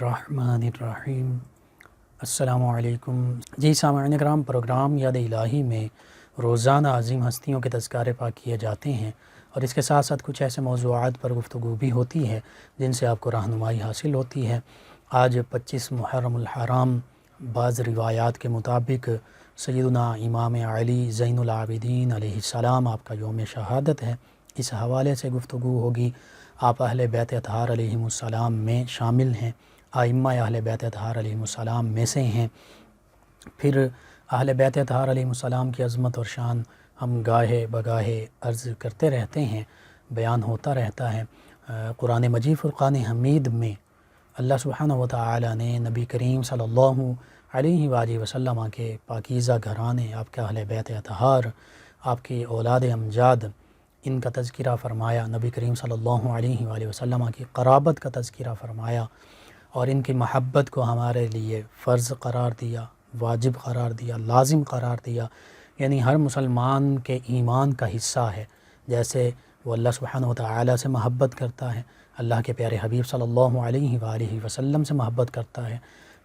الرحمن الرحیم۔ السلام علیکم۔ جی سامعین کرام، پروگرام یاد الہی میں روزانہ عظیم ہستیوں کے تذکارے پاک کیے جاتے ہیں، اور اس کے ساتھ ساتھ کچھ ایسے موضوعات پر گفتگو بھی ہوتی ہے جن سے آپ کو رہنمائی حاصل ہوتی ہے۔ آج 25 محرم الحرام بعض روایات کے مطابق سیدنا امام علی زین العابدین علیہ السلام آپ کا یوم شہادت ہے۔ اس حوالے سے گفتگو ہوگی۔ آپ اہل بیت اطہار علیہم السلام میں شامل ہیں، ائمہ اہل بیت اطہار علیہم السلام میں سے ہیں۔ پھر اہل بیت اطہار علیہم السلام کی عظمت اور شان ہم گاہے بگاہے عرض کرتے رہتے ہیں، بیان ہوتا رہتا ہے۔ قرآن مجید فرقان حمید میں اللہ سبحانہ و تعالی نے نبی کریم صلی اللہ علیہ وآلہ وسلم کے پاکیزہ گھرانے، آپ کے اہل بیت اطہار، آپ کی اولاد امجاد، ان کا تذکرہ فرمایا۔ نبی کریم صلی اللہ علیہ وآلہ وسلم کی قرابت کا تذکرہ فرمایا، اور ان کی محبت کو ہمارے لیے فرض قرار دیا، واجب قرار دیا، لازم قرار دیا۔ یعنی ہر مسلمان کے ایمان کا حصہ ہے۔ جیسے وہ اللہ سبحانہ و تعالی سے محبت کرتا ہے، اللہ کے پیارے حبیب صلی اللہ علیہ وآلہ وسلم سے محبت کرتا ہے،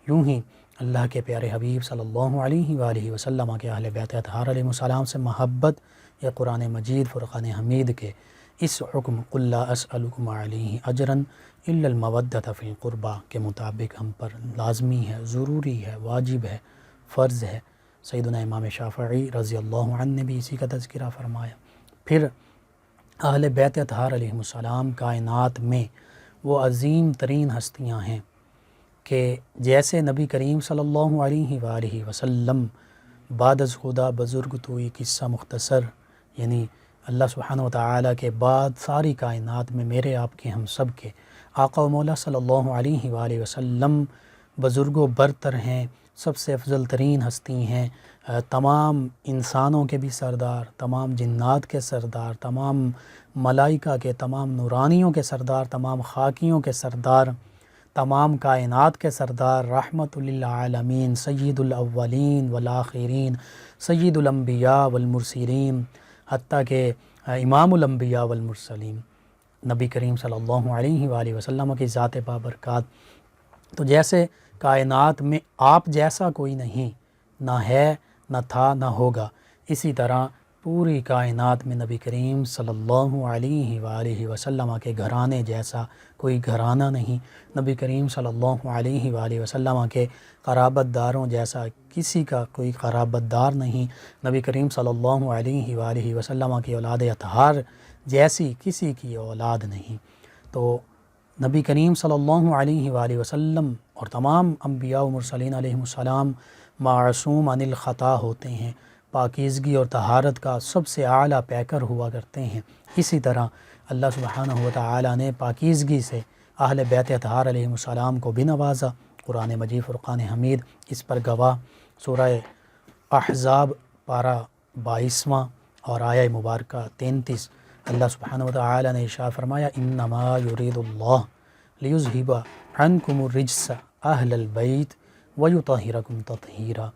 یوں ہی اللہ کے پیارے حبیب صلی اللہ علیہ وآلہ وسلم کے اہل بیت اطہار علیہ السلام سے محبت یا قرآن مجید فرقان حمید کے اس حکم قل لا اسألکم علیہ اجرا الا المودۃ فی القربى کے مطابق ہم پر لازمی ہے، ضروری ہے، واجب ہے، فرض ہے۔ سیدنا امام شافعی رضی اللہ عنہ نے بھی اسی کا تذکرہ فرمایا۔ پھر اہل بیت اطہار علیہ السلام کائنات میں وہ عظیم ترین ہستیاں ہیں کہ جیسے نبی کریم صلی اللہ علیہ وآلہ وسلم بعد از خدا بزرگ توئی قصہ مختصر، یعنی اللہ سبحانہ و تعالی کے بعد ساری کائنات میں میرے آپ کے ہم سب کے آقا و مولا صلی اللہ علیہ وآلہ وسلم بزرگ و برتر ہیں، سب سے افضل ترین ہستی ہیں، تمام انسانوں کے بھی سردار، تمام جنات کے سردار، تمام ملائکہ کے، تمام نورانیوں کے سردار، تمام خاکیوں کے سردار، تمام کائنات کے سردار، رحمت للعالمین، سید الاولین والآخرین، سید الانبیاء والمرسلین، حتیٰ کہ امام الانبیاء والمرسلین نبی کریم صلی اللہ علیہ وآلہ وسلم کی ذات بابرکات۔ تو جیسے کائنات میں آپ جیسا کوئی نہیں، نہ ہے، نہ تھا، نہ ہوگا، اسی طرح پوری کائنات میں نبی کریم صلی اللہ علیہ وآلہ وسلم کے گھرانے جیسا کوئی گھرانہ نہیں، نبی کریم صلی اللہ علیہ وآلہ وسلم کے قرابت داروں جیسا کسی کا کوئی قرابت دار نہیں، نبی کریم صلی اللہ علیہ وآلہ وسلم کی اولاد اطہار جیسی کسی کی اولاد نہیں۔ تو نبی کریم صلی اللہ علیہ وآلہ وسلم اور تمام انبیاء و مرسلین علیہم السلام معصوم عن الخطا ہوتے ہیں، پاکیزگی اور طہارت کا سب سے اعلیٰ پیکر ہوا کرتے ہیں۔ اسی طرح اللہ سبحانہ و تعالی نے پاکیزگی سے اہل بیت اطہار علیہم السلام کو بھی نوازا۔ قرآن مجید فرقان حمید اس پر گواہ۔ سورہ احزاب پارہ 22 اور آیہ مبارکہ 33 اللہ سبحانہ و تعالی نے ارشاد فرمایا انما یرید اللہ لیذہب عنکم الرجس اہل البیت ویطہرکم تطہیرا،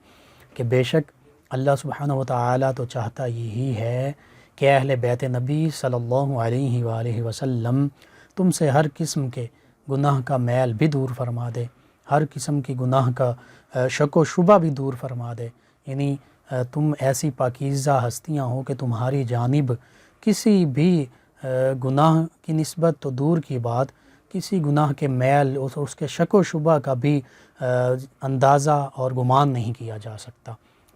کہ بے شک اللہ سبحانہ و تعالی تو چاہتا یہی ہے کہ اہل بیت نبی صلی اللہ علیہ وآلہ وسلم تم سے ہر قسم کے گناہ کا میل بھی دور فرما دے، ہر قسم کی گناہ کا شک و شبہ بھی دور فرما دے۔ یعنی تم ایسی پاکیزہ ہستیاں ہو کہ تمہاری جانب کسی بھی گناہ کی نسبت تو دور کی بات، کسی گناہ کے میل اس کے شک و شبہ کا بھی اندازہ اور گمان نہیں کیا جا سکتا۔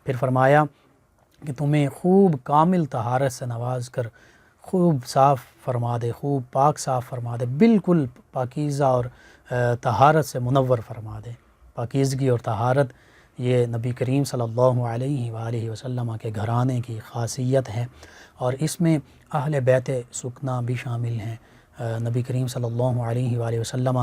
پھر فرمایا کہ تمہیں خوب کامل طہارت سے نواز کر خوب صاف فرما دے، خوب پاک صاف فرما دے، بالکل پاکیزہ اور طہارت سے منور فرما دے۔ پاکیزگی اور طہارت یہ نبی کریم صلی اللہ علیہ وآلہ وسلم کے گھرانے کی خاصیت ہے، اور اس میں اہل بیت سکنا بھی شامل ہیں۔ نبی کریم صلی اللہ علیہ وآلہ وسلم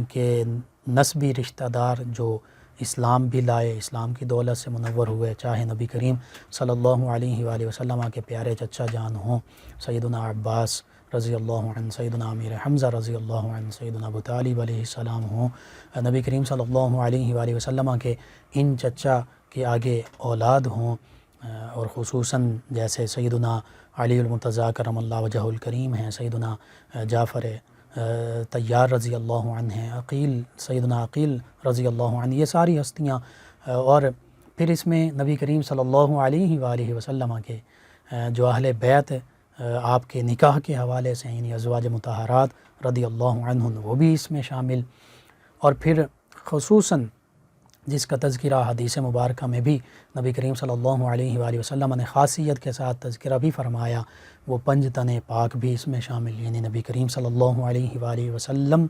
کے نسبی رشتہ دار جو اسلام بھی لائے، اسلام کی دولت سے منور ہوئے، چاہے نبی کریم صلی اللہ علیہ وآلہ وسلم کے پیارے چچا جان ہوں، سیدنا عباس رضی اللہ عنہ، سیدنا امیر حمزہ رضی اللہ عنہ، سیدنا ابو طالب علیہ السلام ہوں، نبی کریم صلی اللہ علیہ وآلہ وسلم کے ان چچا کے آگے اولاد ہوں، اور خصوصاً جیسے سیدنا علی المرتضیٰ کرم اللہ وجہہ الکریم ہیں، سیدنا جعفر طیار رضی اللہ عنہ ہیں، عقیل سیدنا عقیل رضی اللہ عنہ، یہ ساری ہستیاں، اور پھر اس میں نبی کریم صلی اللہ علیہ وآلہ وسلم کے جو اہل بیت آپ کے نکاح کے حوالے سے، یعنی ازواج مطہرات رضی اللہ عنہن، وہ بھی اس میں شامل، اور پھر خصوصاً جس کا تذکرہ حدیث مبارکہ میں بھی نبی کریم صلی اللہ علیہ وآلہ وسلم نے خاصیت کے ساتھ تذکرہ بھی فرمایا، وہ 5 تن پاک بھی اس میں شامل، یعنی نبی کریم صلی اللہ علیہ وآلہ وسلم،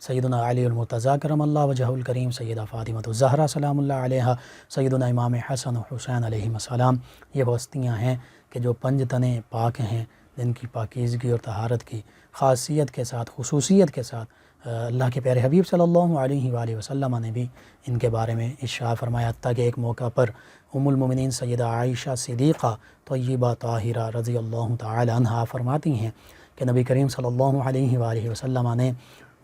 سیدنا علی المرتضیٰ کرم اللہ وجہہ الکریم، سیدہ فاطمۃ الزہرا سلام اللہ علیہا، سیدنا امام حسن و حسین علیہ السلام، یہ وہ ہستیاں ہیں کہ جو 5 تن پاک ہیں، جن کی پاکیزگی اور طہارت کی خاصیت کے ساتھ، خصوصیت کے ساتھ اللہ کے پیارے حبیب صلی اللہ علیہ وآلہ وسلم نے بھی ان کے بارے میں ارشاد فرمایا، حتیٰ کہ ایک موقع پر ام المومنین سیدہ عائشہ صدیقہ طیبہ طاہرہ رضی اللہ تعالی عنہا فرماتی ہیں کہ نبی کریم صلی اللہ علیہ وآلہ وسلم نے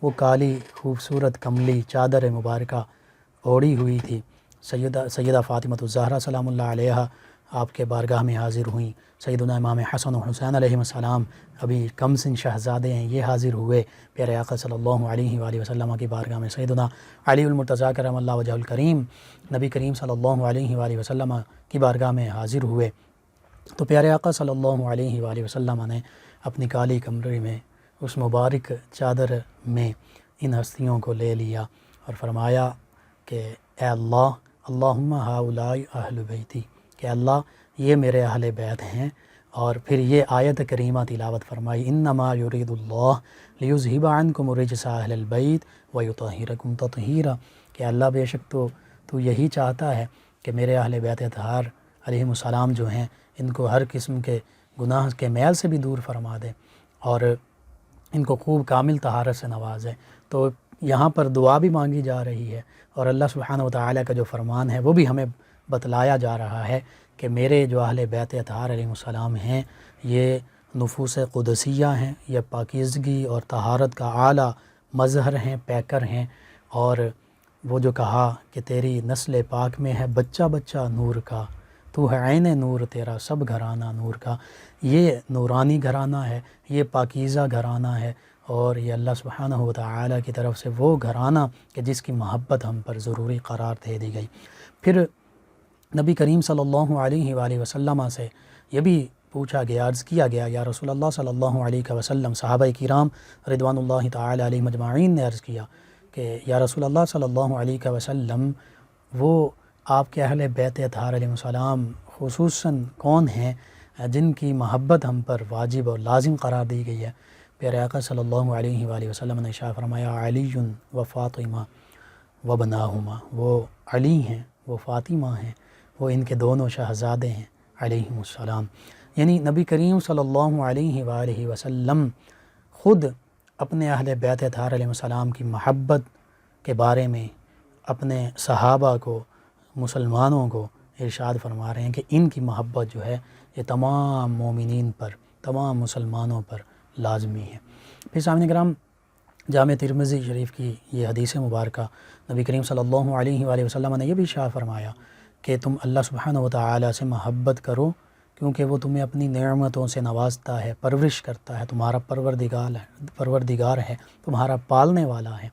وہ کالی خوبصورت کملی چادر مبارکہ اوڑھی ہوئی تھی، سیدہ فاطمۃ الزہرا سلام اللہ علیہا آپ کے بارگاہ میں حاضر ہوئیں، سیدنا امام حسن و حسین علیہ السلام ابھی کم سن شہزادے ہیں، یہ حاضر ہوئے پیارے آقا صلی اللہ علیہ وآلہ وسلم کی بارگاہ میں، سیدنا علی المرتضیٰ کرم اللہ وجہہ الکریم نبی کریم صلی اللہ علیہ وآلہ وسلم کی بارگاہ میں حاضر ہوئے، تو پیارے آقا صلی اللہ علیہ وآلہ وسلم نے اپنی کالی کمری میں اس مبارک چادر میں ان ہستیوں کو لے لیا اور فرمایا کہ اے اللہ، اللہم ہؤلاء اہل بیتی، کہ اللہ یہ میرے اہل بیت ہیں، اور پھر یہ آیت کریمہ تلاوت فرمائی، انما یرید اللہ لیذہب عنکم الرجس اہل البیت ویطہرکم تطہیرا، کہ اللہ بے شک تو یہی چاہتا ہے کہ میرے اہل بیت اطہار علیہم السلام جو ہیں ان کو ہر قسم کے گناہ کے میل سے بھی دور فرما دے اور ان کو خوب کامل طہارت سے نوازے۔ تو یہاں پر دعا بھی مانگی جا رہی ہے، اور اللہ سبحانہ وتعالی کا جو فرمان ہے وہ بھی ہمیں بتلایا جا رہا ہے کہ میرے جو اہل بیت اطہار علیہ السلام ہیں یہ نفوس قدسیہ ہیں، یہ پاکیزگی اور طہارت کا اعلیٰ مظہر ہیں، پیکر ہیں، اور وہ جو کہا کہ تیری نسل پاک میں ہے بچہ بچہ نور کا، تو ہے عین نور تیرا سب گھرانہ نور کا، یہ نورانی گھرانہ ہے، یہ پاکیزہ گھرانہ ہے، اور یہ اللہ سبحانہ وتعالی کی طرف سے وہ گھرانہ کہ جس کی محبت ہم پر ضروری قرار دے دی گئی۔ پھر نبی کریم صلی اللہ علیہ وآلہ وسلم سے یہ بھی پوچھا گیا، عرض کیا گیا، یا رسول اللہ صلی اللہ علیہ وسلم، صحابہ کرام رضوان اللہ تعالی علیہ مجمعین نے عرض کیا کہ یا رسول اللہ صلی اللہ علیہ وسلم، وہ آپ کے اہل بیت اطہار علیہ السلام خصوصاً کون ہیں جن کی محبت ہم پر واجب اور لازم قرار دی گئی ہے؟ پیارے آقا صلی اللہ علیہ وآلہ وسلم نے ارشاد فرمایا، علی و فاطمہ و بناہما، وہ علی ہیں، وہ فاطمہ ہیں، وہ ان کے دونوں شہزادے ہیں علیہم السلام۔ یعنی نبی کریم صلی اللہ علیہ وآلہ وسلم خود اپنے اہل بیت اطہار علیہ السلام کی محبت کے بارے میں اپنے صحابہ کو، مسلمانوں کو ارشاد فرما رہے ہیں کہ ان کی محبت جو ہے یہ تمام مومنین پر، تمام مسلمانوں پر لازمی ہے۔ پھر سامعین کرام، جامع ترمذی شریف کی یہ حدیث مبارکہ نبی کریم صلی اللہ علیہ وآلہ وسلم نے یہ بھی ارشاد فرمایا کہ تم اللہ سبحانہ وتعالی سے محبت کرو کیونکہ وہ تمہیں اپنی نعمتوں سے نوازتا ہے، پرورش کرتا ہے، تمہارا پروردگار ہے، تمہارا پالنے والا ہے،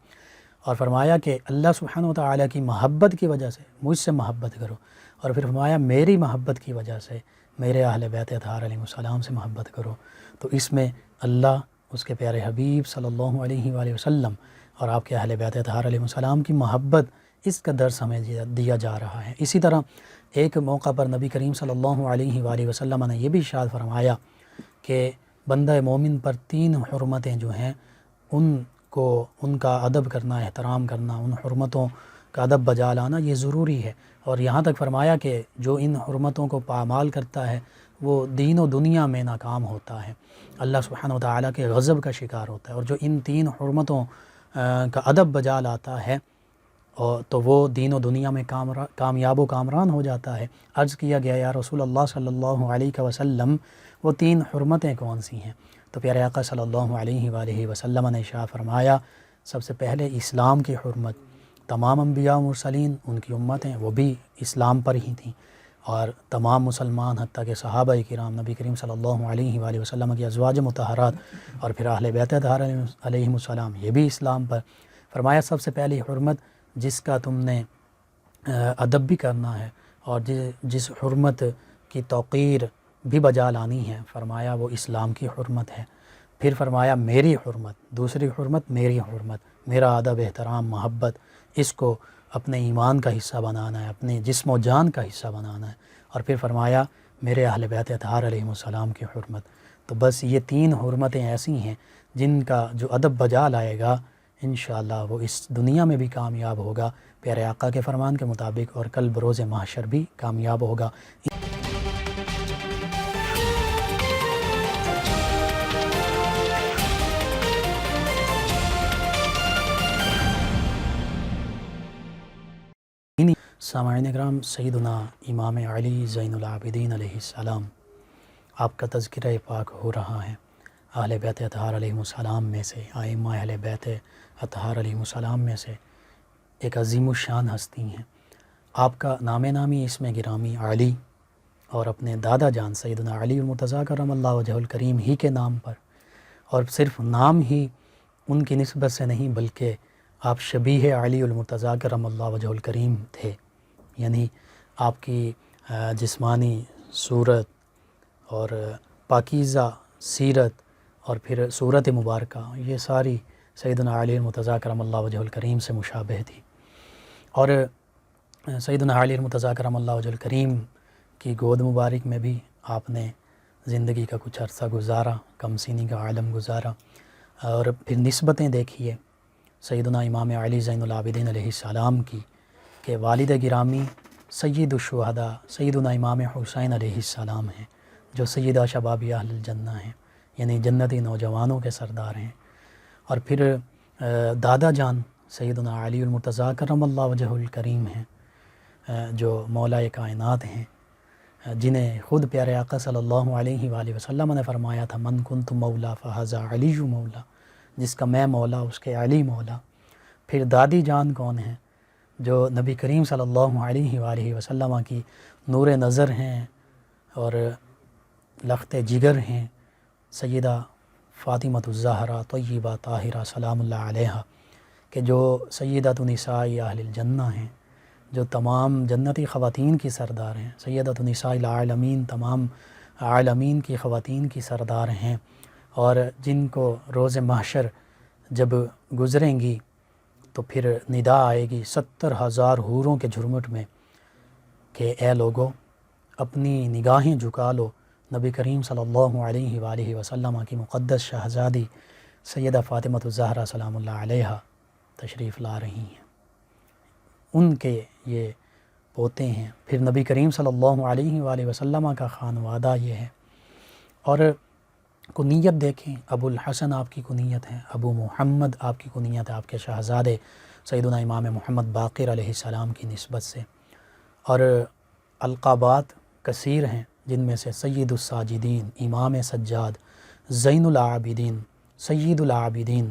اور فرمایا کہ اللہ سبحانہ وتعالی کی محبت کی وجہ سے مجھ سے محبت کرو، اور پھر فرمایا میری محبت کی وجہ سے میرے اہل بیت اطہار علیہ السلام سے محبت کرو۔ تو اس میں اللہ، اس کے پیارے حبیب صلی اللہ علیہ وآلہ وسلم اور آپ کے اہل بیت اطہار علیہ السلام کی محبت، اس کا درس ہمیں دیا جا رہا ہے۔ اسی طرح ایک موقع پر نبی کریم صلی اللہ علیہ وآلہ وسلم نے یہ بھی ارشاد فرمایا کہ بندہ مومن پر 3 حرمتیں جو ہیں ان کا ادب کرنا، احترام کرنا، ان حرمتوں کا ادب بجا لانا یہ ضروری ہے، اور یہاں تک فرمایا کہ جو ان حرمتوں کو پامال کرتا ہے وہ دین و دنیا میں ناکام ہوتا ہے، اللہ سبحانہ وتعالی کے غضب کا شکار ہوتا ہے، اور جو ان 3 حرمتوں کا ادب بجا لاتا ہے تو وہ دین و دنیا میں کامیاب و کامران ہو جاتا ہے۔ عرض کیا گیا یا رسول اللہ صلی اللہ علیہ وسلم، وہ 3 حرمتیں کون سی ہیں؟ تو پیارے آقا صلی اللہ علیہ وآلہ وسلم نے ارشاد فرمایا، سب سے پہلے اسلام کی حرمت، تمام انبیاء و مرسلین ان کی امتیں وہ بھی اسلام پر ہی تھیں، اور تمام مسلمان حتیٰ کہ صحابہ کرام، نبی کریم صلی اللہ علیہ وآلہ وسلم کی ازواج مطہرات اور پھر اہل بیت اطہار علیہم السلام، یہ بھی اسلام پر فرمایا سب سے پہلی حرمت جس کا تم نے ادب بھی کرنا ہے اور جس حرمت کی توقیر بھی بجا لانی ہے، فرمایا وہ اسلام کی حرمت ہے۔ پھر فرمایا میری حرمت، دوسری حرمت میری حرمت، میرا ادب، احترام، محبت، اس کو اپنے ایمان کا حصہ بنانا ہے، اپنے جسم و جان کا حصہ بنانا ہے۔ اور پھر فرمایا میرے اہل بیت اطہار علیہم السلام کی حرمت۔ تو بس یہ تین حرمتیں ایسی ہیں جن کا جو ادب بجا لائے گا انشاءاللہ وہ اس دنیا میں بھی کامیاب ہوگا پیارے آقا کے فرمان کے مطابق، اور کل بروز محشر بھی کامیاب ہوگا۔ سامعین اکرام، سیدنا امام علی زین العابدین علیہ السلام، آپ کا تذکرہ پاک ہو رہا ہے۔ اہل بیت اطہار علیہم السلام میں سے، ائمہ اہل بیت اطہار علیہم السلام میں سے ایک عظیم الشان ہستی ہیں۔ آپ کا نام نامی اسم گرامی علی اور اپنے دادا جان سیدنا علی المرتضیٰ کرم اللہ وجہہ الکریم ہی کے نام پر، اور صرف نام ہی ان کی نسبت سے نہیں بلکہ آپ شبیہ علی المرتضیٰ کرم اللہ وجہہ الکریم تھے، یعنی آپ کی جسمانی صورت اور پاکیزہ سیرت اور پھر صورت مبارکہ یہ ساری سیدنا علی المرتضیٰ کرم اللہ وجہہ الکریم سے مشابہ تھی۔ اور سیدنا علی المرتضیٰ کرم اللہ وجہہ الکریم کی گود مبارک میں بھی آپ نے زندگی کا کچھ عرصہ گزارا، کم سینی کا عالم گزارا۔ اور پھر نسبتیں دیکھیے سیدنا امام علی زین العابدین علیہ السلام کی کہ والد گرامی سید الشہداء سیدنا امام حسین علیہ السلام ہیں، جو سیدہ شباب اہل الجنہ ہیں، یعنی جنتی نوجوانوں کے سردار ہیں۔ اور پھر دادا جان سیدنا علی المرتضیٰ کرم اللہ وجہہ الکریم ہیں، جو مولا کائنات ہیں، جنہیں خود پیارے آقا صلی اللہ علیہ وآلہ وسلم نے فرمایا تھا من کنت مولا فہذا علی مولا، جس کا میں مولا اس کے علی مولا۔ پھر دادی جان کون ہیں؟ جو نبی کریم صلی اللہ علیہ وآلہ وسلم کی نور نظر ہیں اور لخت جگر ہیں، سیدہ فاطمہ الزہرا طیبہ طاہرہ سلام اللہ علیہا، کہ جو سیدۃ نساء اہل الجنہ ہیں، جو تمام جنتی خواتین کی سردار ہیں، سیدۃ نساء العالمین، تمام عالمین کی خواتین کی سردار ہیں، اور جن کو روز محشر جب گزریں گی تو پھر ندا آئے گی 70,000 حوروں کے جھرمٹ میں کہ اے لوگو اپنی نگاہیں جھکا لو، نبی کریم صلی اللہ علیہ وآلہ وسلم کی مقدس شہزادی سیدہ فاطمہ الزہرا سلام اللہ علیہا تشریف لا رہی ہیں، ان کے یہ پوتے ہیں۔ پھر نبی کریم صلی اللہ علیہ وآلہ وسلم کا خانوادہ یہ ہے۔ اور کنیت دیکھیں، ابو الحسن آپ کی کنیت ہے، ابو محمد آپ کی کنیت ہے، آپ کے شہزادے سیدنا امام محمد باقر علیہ السلام کی نسبت سے۔ اور القابات کثیر ہیں، جن میں سے سید الساجدین، امام سجاد، زین العابدین، سید العابدین،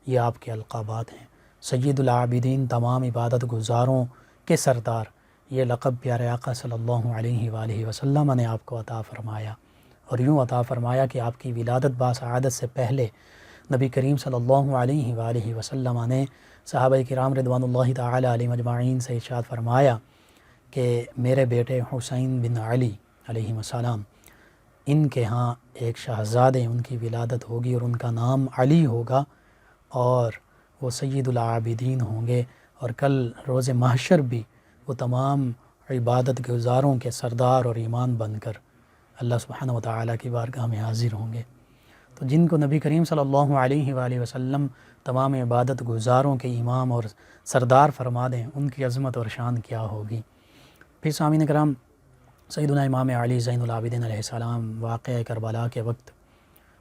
یہ آپ کے القابات ہیں۔ سید العابدین، تمام عبادت گزاروں کے سردار، یہ لقب پیارے آقا صلی اللہ علیہ وآلہ وسلم نے آپ کو عطا فرمایا، اور یوں عطا فرمایا کہ آپ کی ولادت باسعادت سے پہلے نبی کریم صلی اللہ علیہ وآلہ وسلم نے صحابہ کرام رضوان اللہ تعالی علیہم اجمعین سے ارشاد فرمایا کہ میرے بیٹے حسین بن علی علیہ السلام، ان کے ہاں ایک شہزادے ان کی ولادت ہوگی اور ان کا نام علی ہوگا، اور وہ سید العابدین ہوں گے، اور کل روز محشر بھی وہ تمام عبادت گزاروں کے سردار اور ایمان بن کر اللہ سبحانہ وتعالی کی بارگاہ میں حاضر ہوں گے۔ تو جن کو نبی کریم صلی اللہ علیہ وآلہ وسلم تمام عبادت گزاروں کے امام اور سردار فرما دیں، ان کی عظمت اور شان کیا ہوگی۔ پھر سامعین کرام، سیدنا امام علی زین العابدین علیہ السلام واقعہ کربلا کے وقت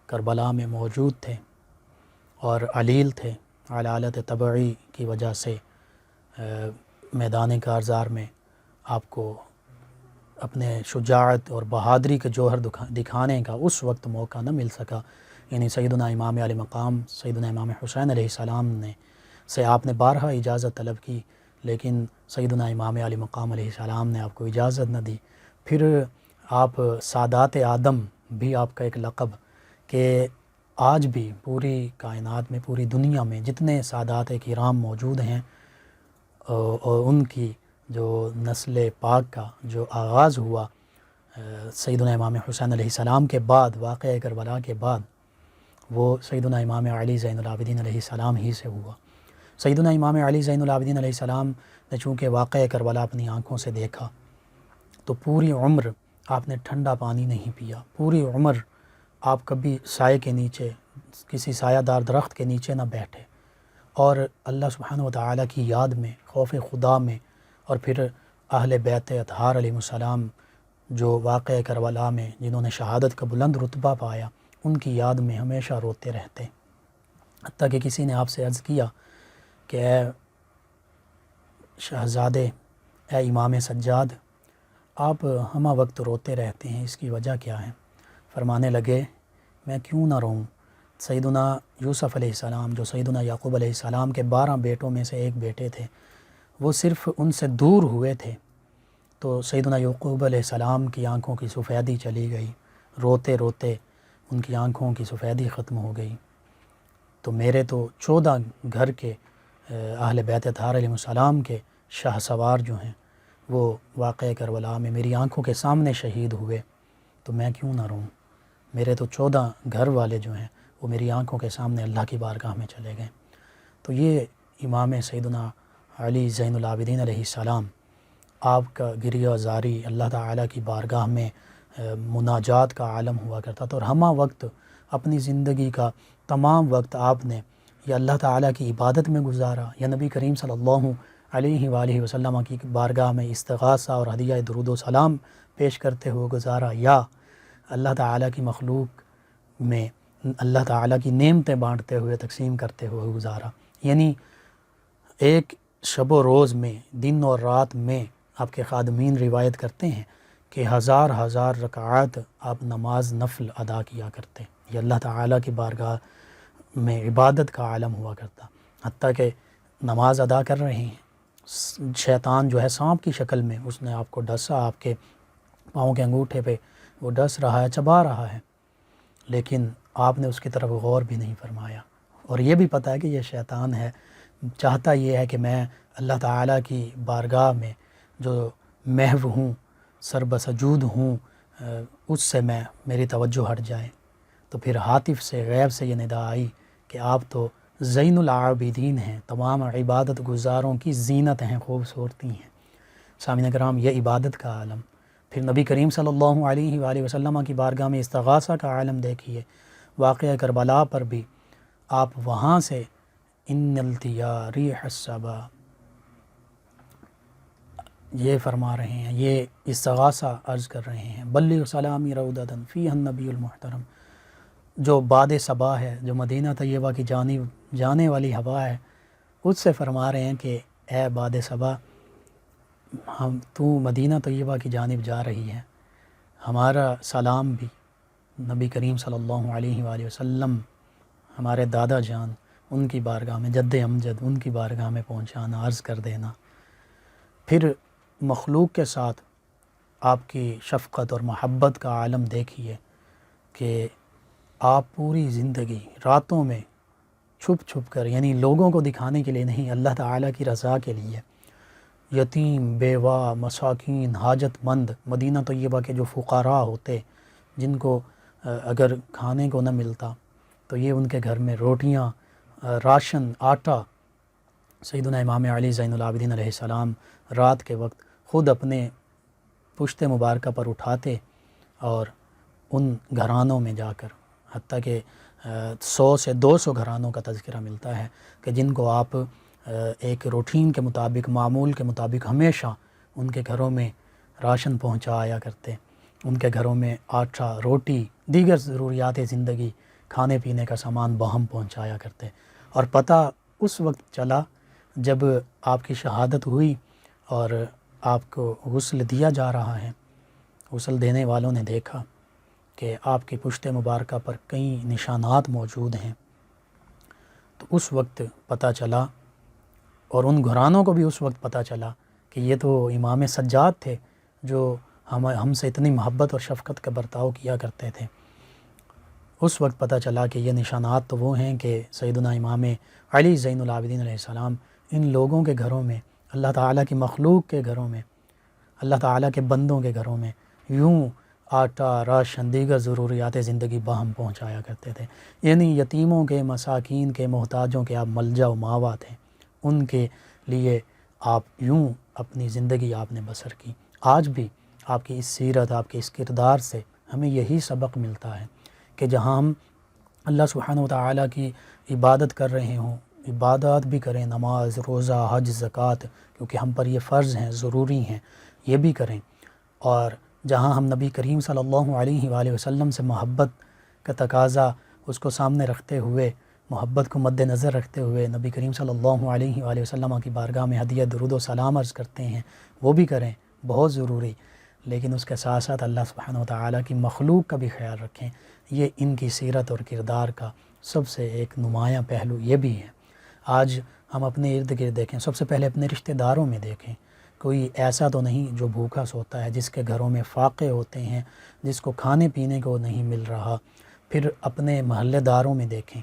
کربلا میں موجود تھے اور علیل تھے، علالت طبعی کی وجہ سے میدان کارزار میں آپ کو اپنے شجاعت اور بہادری کے جوہر دکھانے کا اس وقت موقع نہ مل سکا، یعنی سیدنا امام علی مقام سیدنا امام حسین علیہ السلام سے آپ نے بارہا اجازت طلب کی، لیکن سیدنا امام علی مقام علیہ السلام نے آپ کو اجازت نہ دی۔ پھر آپ سادات آدم بھی آپ کا ایک لقب، کہ آج بھی پوری کائنات میں، پوری دنیا میں جتنے سادات کرام موجود ہیں اور ان کی جو نسل پاک کا جو آغاز ہوا سیدنا امام حسین علیہ السلام کے بعد، واقعہ کربلا کے بعد، وہ سیدنا امام علی زین العابدین علیہ السلام ہی سے ہوا۔ سیدنا امام علی زین العابدین علیہ السلام نے چونکہ واقعہ کربلا اپنی آنکھوں سے دیکھا، تو پوری عمر آپ نے ٹھنڈا پانی نہیں پیا، پوری عمر آپ کبھی سائے کے نیچے، کسی سایہ دار درخت کے نیچے نہ بیٹھے، اور اللہ سبحانہ وتعالی کی یاد میں، خوف خدا میں، اور پھر اہل بیت اطہار علیہ السلام جو واقعہ کربلا میں جنہوں نے شہادت کا بلند رتبہ پایا، ان کی یاد میں ہمیشہ روتے رہتے۔ حتیٰ کہ کسی نے آپ سے عرض کیا کہ اے شہزادے، اے امام سجاد، آپ ہمہ وقت روتے رہتے ہیں، اس کی وجہ کیا ہے؟ فرمانے لگے، میں کیوں نہ روں؟ سیدنا یوسف علیہ السلام جو سیدنا یعقوب علیہ السلام کے 12 بیٹوں میں سے ایک بیٹے تھے، وہ صرف ان سے دور ہوئے تھے تو سیدنا یعقوب علیہ السلام کی آنکھوں کی سفیدی چلی گئی، روتے روتے ان کی آنکھوں کی سفیدی ختم ہو گئی۔ تو میرے تو 14 گھر کے اہل بیت اطہار علیہ السلام کے شاہ سوار جو ہیں، وہ واقعہ کربلا میں میری آنکھوں کے سامنے شہید ہوئے، تو میں کیوں نہ روں؟ میرے تو 14 گھر والے جو ہیں وہ میری آنکھوں کے سامنے اللہ کی بارگاہ میں چلے گئے۔ تو یہ امام سیدنا علی زین العابدین علیہ السلام، آپ کا گریہ زاری اللہ تعالیٰ کی بارگاہ میں مناجات کا عالم ہوا کرتا تھا، اور ہمہ وقت اپنی زندگی کا تمام وقت آپ نے یا اللہ تعالیٰ کی عبادت میں گزارا، یا نبی کریم صلی اللہ علیہ وآلہ وسلم کی بارگاہ میں استغاثہ اور ہدیہ درود و سلام پیش کرتے ہوئے گزارا، یا اللہ تعالیٰ کی مخلوق میں اللہ تعالیٰ کی نعمتیں بانٹتے ہوئے، تقسیم کرتے ہوئے گزارا۔ یعنی ایک شب و روز میں، دن اور رات میں، آپ کے خادمین روایت کرتے ہیں کہ ہزار ہزار رکعات آپ نماز نفل ادا کیا کرتے، یہ اللہ تعالیٰ کی بارگاہ میں عبادت کا عالم ہوا کرتا۔ حتیٰ کہ نماز ادا کر رہے ہیں، شیطان جو ہے سانپ کی شکل میں، اس نے آپ کو ڈسا، آپ کے پاؤں کے انگوٹھے پہ وہ ڈس رہا ہے، چبا رہا ہے، لیکن آپ نے اس کی طرف غور بھی نہیں فرمایا، اور یہ بھی پتہ ہے کہ یہ شیطان ہے، چاہتا یہ ہے کہ میں اللہ تعالیٰ کی بارگاہ میں جو محو ہوں، سر بسجود ہوں، اس سے میری توجہ ہٹ جائے۔ تو پھر ہاتف سے، غیب سے یہ ندا آئی کہ آپ تو زین العابدین ہیں، تمام عبادت گزاروں کی زینت ہیں، خوبصورتی ہیں۔ سامعین کرام، یہ عبادت کا عالم۔ پھر نبی کریم صلی اللہ علیہ وآلہ وسلم کی بارگاہ میں استغاثہ کا عالم دیکھیے، واقعہ کربلا پر بھی آپ وہاں سے ان التیا ریح الصبا یہ فرما رہے ہیں، یہ استغاثہ عرض کر رہے ہیں، بلغ سلامی رودۃ فیہا النبی المحترم، جو باد صبا ہے، جو مدینہ طیبہ کی جانب جانے والی ہوا ہے، اس سے فرما رہے ہیں کہ اے باد صبا، تو مدینہ طیبہ کی جانب جا رہی ہے، ہمارا سلام بھی نبی کریم صلی اللہ علیہ وآلہ وسلم، ہمارے دادا جان، ان کی بارگاہ میں، جد امجد، ان کی بارگاہ میں پہنچانا، عرض کر دینا۔ پھر مخلوق کے ساتھ آپ کی شفقت اور محبت کا عالم دیکھیے کہ آپ پوری زندگی راتوں میں چھپ چھپ کر، یعنی لوگوں کو دکھانے کے لیے نہیں، اللہ تعالیٰ کی رضا کے لیے، یتیم، بیوہ، مساکین، حاجت مند، مدینہ طیبہ کے جو فقراء ہوتے، جن کو اگر کھانے کو نہ ملتا تو یہ ان کے گھر میں روٹیاں، راشن، آٹا، سیدنا امام علی زین العابدین علیہ السلام رات کے وقت خود اپنے پشت مبارکہ پر اٹھاتے اور ان گھرانوں میں جا کر، حتیٰ کہ 100 سے 200 گھرانوں کا تذکرہ ملتا ہے کہ جن کو آپ ایک روٹین کے مطابق، معمول کے مطابق ہمیشہ ان کے گھروں میں راشن پہنچایا کرتے، ان کے گھروں میں آٹا، روٹی، دیگر ضروریات زندگی، کھانے پینے کا سامان باہم پہنچایا کرتے۔ اور پتہ اس وقت چلا جب آپ کی شہادت ہوئی اور آپ کو غسل دیا جا رہا ہے، غسل دینے والوں نے دیکھا کہ آپ کی پشت مبارکہ پر کئی نشانات موجود ہیں، تو اس وقت پتہ چلا، اور ان گھرانوں کو بھی اس وقت پتہ چلا کہ یہ تو امام سجاد تھے جو ہم سے اتنی محبت اور شفقت کا برتاؤ کیا کرتے تھے، اس وقت پتہ چلا کہ یہ نشانات تو وہ ہیں کہ سیدنا امام علی زین العابدین علیہ السلام ان لوگوں کے گھروں میں، اللہ تعالیٰ کی مخلوق کے گھروں میں، اللہ تعالیٰ کے بندوں کے گھروں میں یوں آٹا، راشن، دیگر ضروریات زندگی باہم پہنچایا کرتے تھے۔ یعنی یتیموں کے، مساکین کے، محتاجوں کے آپ ملجا و ماوا تھے، ان کے لیے آپ یوں اپنی زندگی آپ نے بسر کی۔ آج بھی آپ کی اس سیرت، آپ کے اس کردار سے ہمیں یہی سبق ملتا ہے کہ جہاں ہم اللہ سبحانہ و تعالیٰ کی عبادت کر رہے ہوں، عبادات بھی کریں، نماز، روزہ، حج، زکوٰۃ، کیونکہ ہم پر یہ فرض ہیں، ضروری ہیں، یہ بھی کریں، اور جہاں ہم نبی کریم صلی اللہ علیہ وآلہ وسلم سے محبت کا تقاضا اس کو سامنے رکھتے ہوئے، محبت کو مد نظر رکھتے ہوئے نبی کریم صلی اللہ علیہ وآلہ وسلم کی بارگاہ میں ہدیہ درود و سلام عرض کرتے ہیں، وہ بھی کریں، بہت ضروری۔ لیکن اس کے ساتھ ساتھ اللہ سبحانہ و تعالیٰ کی مخلوق کا بھی خیال رکھیں۔ یہ ان کی سیرت اور کردار کا سب سے ایک نمایاں پہلو یہ بھی ہے۔ آج ہم اپنے ارد گرد دیکھیں، سب سے پہلے اپنے رشتہ داروں میں دیکھیں، کوئی ایسا تو نہیں جو بھوکا سوتا ہے، جس کے گھروں میں فاقے ہوتے ہیں، جس کو کھانے پینے کو نہیں مل رہا۔ پھر اپنے محلے داروں میں دیکھیں،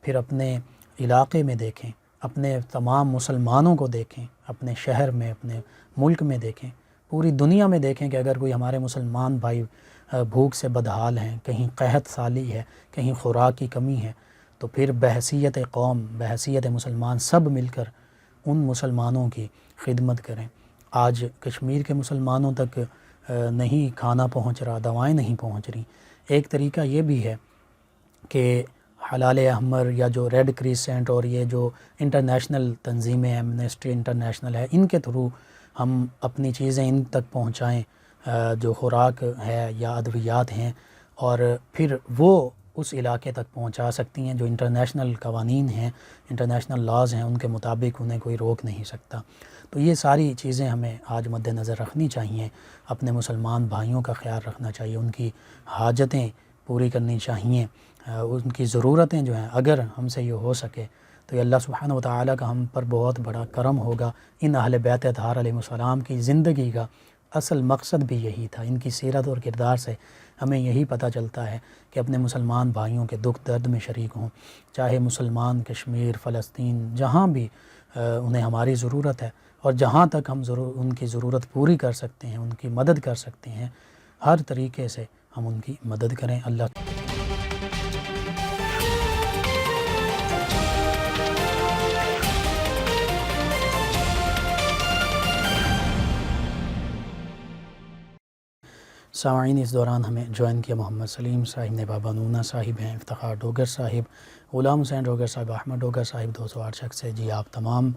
پھر اپنے علاقے میں دیکھیں، اپنے تمام مسلمانوں کو دیکھیں، اپنے شہر میں، اپنے ملک میں دیکھیں، پوری دنیا میں دیکھیں کہ اگر کوئی ہمارے مسلمان بھائی بھوک سے بدحال ہیں، کہیں قحط سالی ہے، کہیں خوراک کی کمی ہے، تو پھر بحیثیت قوم، بحیثیت مسلمان سب مل کر ان مسلمانوں کی خدمت کریں۔ آج کشمیر کے مسلمانوں تک نہیں کھانا پہنچ رہا، دوائیں نہیں پہنچ رہی۔ ایک طریقہ یہ بھی ہے کہ ہلال احمر یا جو ریڈ کریسنٹ اور یہ جو انٹرنیشنل تنظیمیں، ایمنسٹی انٹرنیشنل ہے، ان کے تھرو ہم اپنی چیزیں ان تک پہنچائیں، جو خوراک ہے یا ادویات ہیں، اور پھر وہ اس علاقے تک پہنچا سکتی ہیں جو انٹرنیشنل قوانین ہیں، انٹرنیشنل لاز ہیں، ان کے مطابق انہیں کوئی روک نہیں سکتا۔ تو یہ ساری چیزیں ہمیں آج مد نظر رکھنی چاہیے، اپنے مسلمان بھائیوں کا خیال رکھنا چاہیے، ان کی حاجتیں پوری کرنی چاہیے، ان کی ضرورتیں جو ہیں اگر ہم سے یہ ہو سکے تو یہ اللہ سبحانہ و تعالیٰ کا ہم پر بہت بڑا کرم ہوگا۔ ان اہل بیت اطہار علیہ السلام کی زندگی کا اصل مقصد بھی یہی تھا۔ ان کی سیرت اور کردار سے ہمیں یہی پتہ چلتا ہے کہ اپنے مسلمان بھائیوں کے دکھ درد میں شریک ہوں، چاہے مسلمان کشمیر، فلسطین، جہاں بھی انہیں ہماری ضرورت ہے، اور جہاں تک ہم ان کی ضرورت پوری کر سکتے ہیں، ان کی مدد کر سکتے ہیں، ہر طریقے سے ہم ان کی مدد کریں۔ اللہ سامعین، اس دوران ہمیں جوائن کیا محمد سلیم صاحب نے، بابا نونا صاحب ہیں، افتخار ڈوگر صاحب، غلام حسین ڈوگر صاحب، احمد ڈوگر صاحب، 208 شخص ہے جی۔ آپ تمام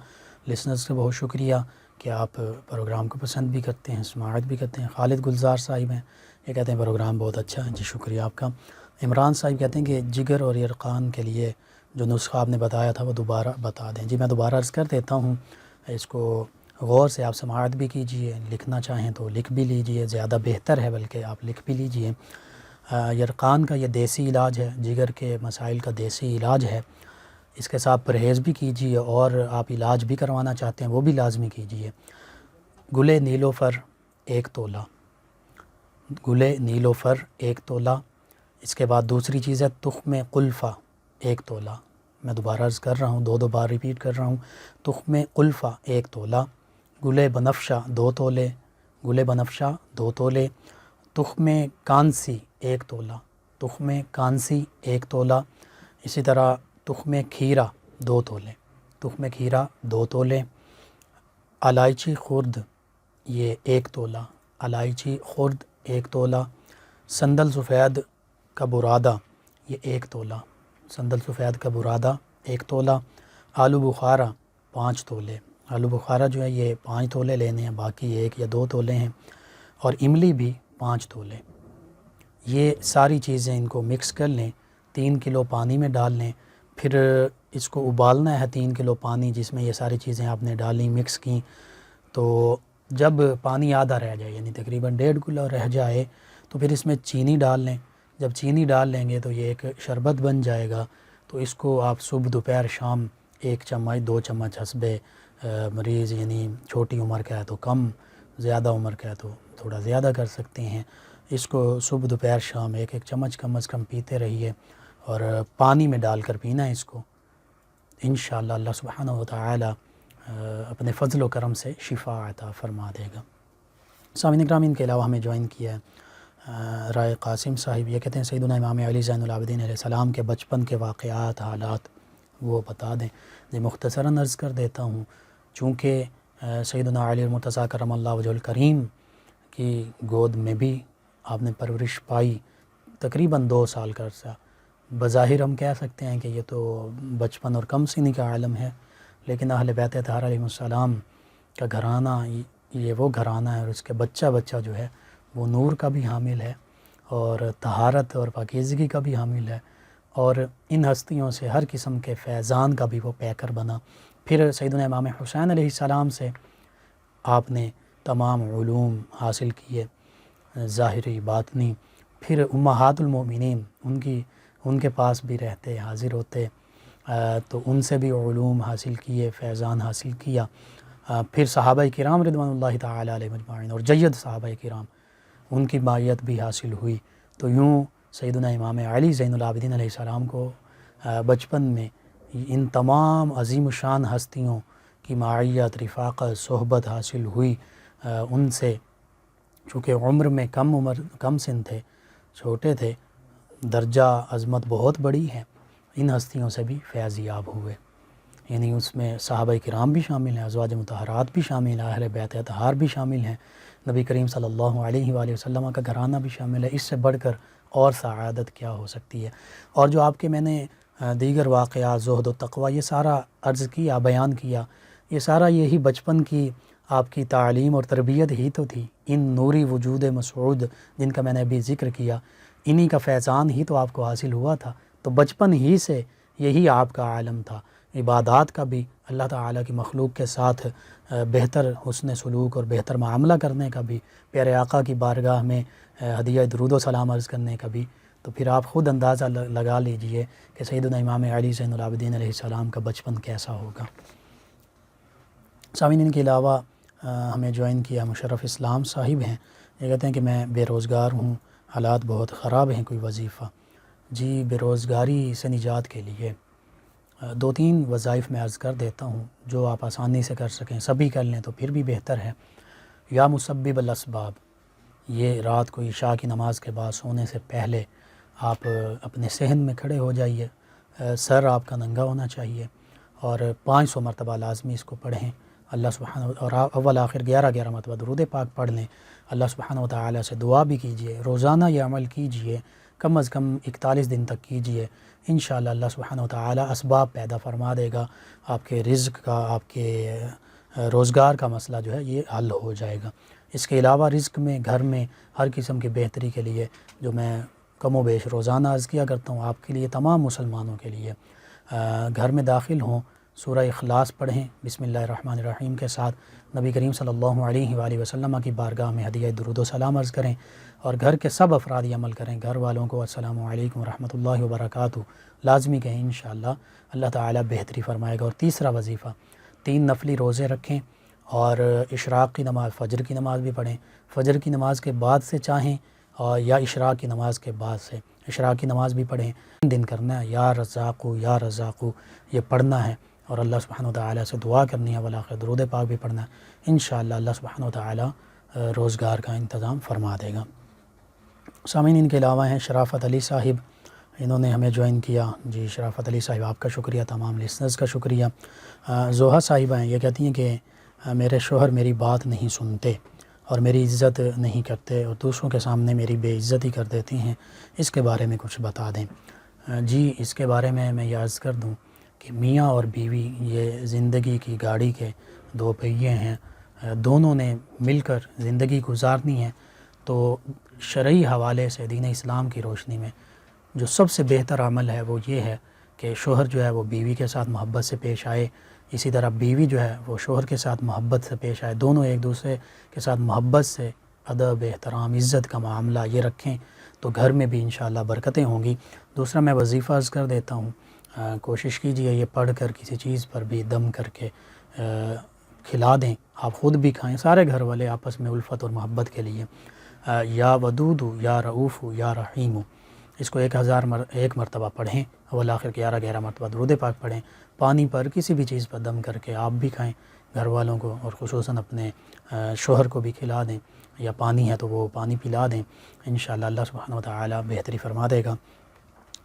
لسنرز کا بہت شکریہ کہ آپ پروگرام کو پسند بھی کرتے ہیں، سماعت بھی کرتے ہیں۔ خالد گلزار صاحب ہیں، یہ کہتے ہیں پروگرام بہت اچھا ہے جی، شکریہ آپ کا۔ عمران صاحب کہتے ہیں کہ جگر اور یرقان کے لیے جو نسخہ آپ نے بتایا تھا وہ دوبارہ بتا دیں۔ جی میں دوبارہ عرض کر دیتا ہوں، اس کو غور سے آپ سماعت بھی کیجئے، لکھنا چاہیں تو لکھ بھی لیجئے، زیادہ بہتر ہے، بلکہ آپ لکھ بھی لیجئے۔ یرقان کا یہ دیسی علاج ہے، جگر کے مسائل کا دیسی علاج ہے، اس کے ساتھ پرہیز بھی کیجئے، اور آپ علاج بھی کروانا چاہتے ہیں وہ بھی لازمی کیجئے۔ گلے نیلوفر 1 تولہ، گلے نیلوفر 1 تولہ۔ اس کے بعد دوسری چیز ہے تخم قلفہ 1 تولہ۔ میں دوبارہ عرض کر رہا ہوں، دو بار ریپیٹ کر رہا ہوں، تخم قلفہ 1 تولہ، گلے بنفشہ 2 تولے، گلے بنفشہ 2 تولے، تخم کانسی 1 تولہ، تخم کانسی 1 تولہ، اسی طرح تخم کھیرا 2 تولے، تخم کھیرا 2 تولے، الائچی خرد یہ 1 تولہ، الائچی خرد 1 تولہ، سندل سفید کا برادہ یہ 1 تولہ، سندل سفید کا برادہ 1 تولہ، آلو بخارا 5 تولے، آلو بخارا جو ہے یہ 5 تولے لینے ہیں، باقی 1 یا 2 تولے ہیں، اور املی بھی 5 تولے۔ یہ ساری چیزیں ان کو مکس کر لیں، 3 کلو پانی میں ڈال لیں، پھر اس کو ابالنا ہے 3 کلو پانی جس میں یہ ساری چیزیں آپ نے ڈالیں، مکس کیں، تو جب پانی آدھا رہ جائے یعنی تقریباً 1.5 کلو رہ جائے تو پھر اس میں چینی ڈال لیں۔ جب چینی ڈال لیں گے تو یہ ایک شربت بن جائے گا، تو اس کو آپ صبح دوپہر شام 1 چمچ 2 چمچ حسب مریض، یعنی چھوٹی عمر کا ہے تو کم، زیادہ عمر کا ہے تو تھوڑا زیادہ کر سکتے ہیں۔ اس کو صبح دوپہر شام ایک ایک چمچ کم از کم پیتے رہیے، اور پانی میں ڈال کر پینا ہے اس کو۔ انشاءاللہ اللہ سبحانہ و تعالی اپنے فضل و کرم سے شفا عطا فرما دے گا۔ سامعین اکرام، ان کے علاوہ ہمیں جوائن کیا ہے رائے قاسم صاحب۔ یہ کہتے ہیں سیدنا امام علی زین العابدین علیہ السلام کے بچپن کے واقعات، حالات وہ بتا دیں۔ یہ مختصراً عرض کر دیتا ہوں، چونکہ سیدنا علی المرتضیٰ کرم اللہ وجہہ الکریم کی گود میں بھی آپ نے پرورش پائی تقریباً 2 سال کا عرصہ۔ بظاہر ہم کہہ سکتے ہیں کہ یہ تو بچپن اور کم سنی کا عالم ہے، لیکن اہل بیت اطہار علیہ السلام کا گھرانہ یہ وہ گھرانہ ہے، اور اس کے بچہ جو ہے وہ نور کا بھی حامل ہے، اور طہارت اور پاکیزگی کا بھی حامل ہے، اور ان ہستیوں سے ہر قسم کے فیضان کا بھی وہ پیکر بنا۔ پھر سیدنا امام حسین علیہ السلام سے آپ نے تمام علوم حاصل کیے، ظاہری باطنی۔ پھر امہات المومنین ان کے پاس بھی رہتے، حاضر ہوتے، تو ان سے بھی علوم حاصل کیے، فیضان حاصل کیا۔ پھر صحابہ کرام رضوان اللہ تعالی علیہ مجمعین اور جید صحابہ کرام، ان کی معیت بھی حاصل ہوئی۔ تو یوں سیدنا امام علی زین العابدین علیہ السلام کو بچپن میں ان تمام عظیم الشان ہستیوں کی معیت، رفاقت، صحبت حاصل ہوئی۔ ان سے چونکہ عمر میں کم سن تھے، چھوٹے تھے، درجہ عظمت بہت بڑی ہے، ان ہستیوں سے بھی فیض یاب ہوئے۔ یعنی اس میں صحابہ کرام بھی شامل ہیں، ازواج مطہرات بھی شامل ہیں، اہل بیت اطہار بھی شامل ہیں، نبی کریم صلی اللہ علیہ وآلہ وسلم کا گھرانہ بھی شامل ہے۔ اس سے بڑھ کر اور سعادت کیا ہو سکتی ہے؟ اور جو آپ کے میں نے دیگر واقعات، زہد و تقوی، یہ سارا عرض کیا، بیان کیا، یہ سارا یہی بچپن کی آپ کی تعلیم اور تربیت ہی تو تھی۔ ان نوری وجود مسعود جن کا میں نے ابھی ذکر کیا، انہی کا فیضان ہی تو آپ کو حاصل ہوا تھا۔ تو بچپن ہی سے یہی آپ کا عالم تھا، عبادات کا بھی، اللہ تعالیٰ کی مخلوق کے ساتھ بہتر حسن سلوک اور بہتر معاملہ کرنے کا بھی، پیارے آقا کی بارگاہ میں ہدیہ درود و سلام عرض کرنے کا بھی۔ تو پھر آپ خود اندازہ لگا لیجئے کہ سیدنا امام علی زین العابدین علیہ السلام کا بچپن کیسا ہوگا۔ سامعین، ان کے علاوہ ہمیں جوائن کیا مشرف اسلام صاحب ہیں۔ یہ کہتے ہیں کہ میں بے روزگار ہوں، حالات بہت خراب ہیں، کوئی وظیفہ؟ جی، بے روزگاری سے نجات کے لیے 2-3 وظائف میں عرض کر دیتا ہوں، جو آپ آسانی سے کر سکیں، سبھی کر لیں تو پھر بھی بہتر ہے۔ یا مسبب الاسباب، یہ رات کو عشاء کی نماز کے بعد سونے سے پہلے آپ اپنے صحن میں کھڑے ہو جائیے، سر آپ کا ننگا ہونا چاہیے، اور 500 مرتبہ لازمی اس کو پڑھیں۔ اللہ سبحانہ اور اول آخر 11 مرتبہ درود پاک پڑھ لیں۔ اللہ سبحانہ و تعالی سے دعا بھی کیجیے، روزانہ یہ عمل کیجیے، کم از کم 41 دن تک کیجیے۔ انشاءاللہ اللہ سبحانہ و تعالی اسباب پیدا فرما دے گا، آپ کے رزق کا، آپ کے روزگار کا مسئلہ جو ہے یہ حل ہو جائے گا۔ اس کے علاوہ رزق میں، گھر میں ہر قسم کی بہتری کے لیے، جو میں کم و بیش روزانہ عرض کیا کرتا ہوں آپ کے لیے، تمام مسلمانوں کے لیے، گھر میں داخل ہوں، سورہ اخلاص پڑھیں بسم اللہ الرحمن الرحیم کے ساتھ، نبی کریم صلی اللہ علیہ وآلہ وسلم کی بارگاہ میں ہدیہ درود و سلام عرض کریں، اور گھر کے سب افراد یہ عمل کریں، گھر والوں کو السلام علیکم ورحمۃ اللہ وبرکاتہ لازمی کہیں، انشاءاللہ اللہ تعالی بہتری فرمائے گا۔ اور تیسرا وظیفہ، 3 نفلی روزے رکھیں، اور اشراق کی نماز، فجر کی نماز بھی پڑھیں، فجر کی نماز کے بعد سے چاہیں، اور یا اشراق کی نماز کے بعد سے اشراق کی نماز بھی پڑھیں۔ 3 دن کرنا ہے، یا رزاقو یا رزاقو یہ پڑھنا ہے، اور اللہ سبحانہ و تعالی سے دعا کرنی ہے، والآخر درود پاک بھی پڑھنا ہے۔ انشاءاللہ اللہ سبحانہ و تعالی روزگار کا انتظام فرما دے گا۔ سامعین، ان کے علاوہ ہیں شرافت علی صاحب، انہوں نے ہمیں جوائن کیا۔ جی شرافت علی صاحب، آپ کا شکریہ، تمام لسنرز کا شکریہ۔ زوہا صاحبہ ہیں، یہ کہتی ہیں کہ میرے شوہر میری بات نہیں سنتے اور میری عزت نہیں کرتے، اور دوسروں کے سامنے میری بے عزتی کر دیتی ہیں، اس کے بارے میں کچھ بتا دیں۔ جی، اس کے بارے میں یہ عرض کر دوں کہ میاں اور بیوی یہ زندگی کی گاڑی کے 2 پہیے ہیں، دونوں نے مل کر زندگی گزارنی ہے۔ تو شرعی حوالے سے، دین اسلام کی روشنی میں جو سب سے بہتر عمل ہے وہ یہ ہے کہ شوہر جو ہے وہ بیوی کے ساتھ محبت سے پیش آئے، اسی طرح بیوی جو ہے وہ شوہر کے ساتھ محبت سے پیش آئے، دونوں ایک دوسرے کے ساتھ محبت سے ادب، احترام، عزت کا معاملہ یہ رکھیں، تو گھر میں بھی انشاءاللہ برکتیں ہوں گی۔ دوسرا میں وظیفہ عرض کر دیتا ہوں، کوشش کیجیے یہ پڑھ کر کسی چیز پر بھی دم کر کے کھلا دیں، آپ خود بھی کھائیں، سارے گھر والے آپس میں الفت اور محبت کے لیے۔ یا ودود یا رعوف یا رحیم، اس کو 1001 مرتبہ پڑھیں، والآخر 11 مرتبہ درود پاک پڑھیں، پانی پر کسی بھی چیز پر دم کر کے آپ بھی کھائیں، گھر والوں کو اور خصوصاً اپنے شوہر کو بھی کھلا دیں، یا پانی ہے تو وہ پانی پلا دیں، انشاءاللہ اللہ سبحانہ و تعالی بہتری فرما دے گا۔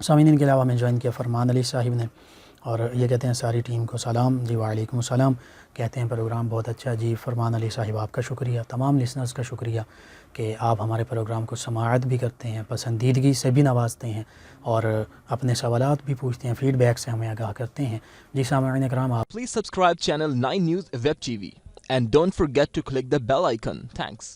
سامعین، ان کے علاوہ میں جوائن کیا فرمان علی صاحب نے، اور یہ کہتے ہیں ساری ٹیم کو سلام۔ جی وعلیکم السلام، کہتے ہیں پروگرام بہت اچھا۔ جی فرمان علی صاحب آپ کا شکریہ، تمام لسنرز کا شکریہ کہ آپ ہمارے پروگرام کو سماعت بھی کرتے ہیں، پسندیدگی سے بھی نوازتے ہیں، اور اپنے سوالات بھی پوچھتے ہیں، فیڈ بیک سے ہمیں آگاہ کرتے ہیں۔ جی سامعین اکرام، آپ Please subscribe channel 9 News Web TV and don't forget to click the bell icon. Thanks.